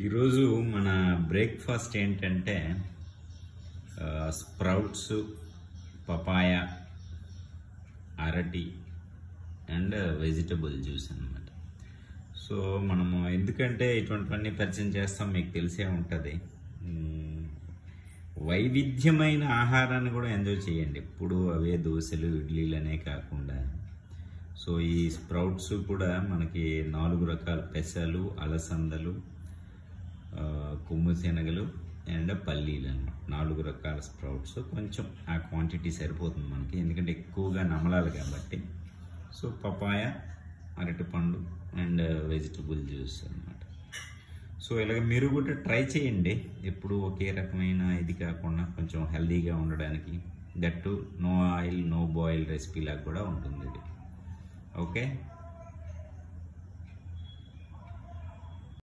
ఈరోజు మన బ్రేక్ఫాస్ట్ ఏంటంటే స్ప్రౌట్స్, పపాయ, అరటి అండ్ వెజిటబుల్ జ్యూస్ అన్నమాట. సో మనము ఎందుకంటే ఇటువంటివన్నీ పరిచయం చేస్తాం, మీకు తెలిసే ఉంటుంది. వైవిధ్యమైన ఆహారాన్ని కూడా ఎంజాయ్ చేయండి. ఎప్పుడు అవే దోశలు, ఇడ్లీలు అనే కాకుండా. సో ఈ స్ప్రౌట్స్ కూడా మనకి 4 రకాల పెసలు, అలసందలు, కొమ్ము శనగలు అండ్ పల్లీలు అన్నమాట. 4 రకాల స్ప్రౌట్స్. కొంచెం ఆ క్వాంటిటీ సరిపోతుంది మనకి, ఎందుకంటే ఎక్కువగా నమలాలి కాబట్టి. సో పపాయ, అరటిపండు అండ్ వెజిటబుల్ జ్యూస్ అన్నమాట. సో ఇలాగ మీరు కూడా ట్రై చేయండి. ఎప్పుడు ఒకే రకమైన ఇది కాకుండా కొంచెం హెల్దీగా ఉండడానికి. That no oil, no boil recipe లాగా కూడా ఉంటుంది ఇది. ఓకే.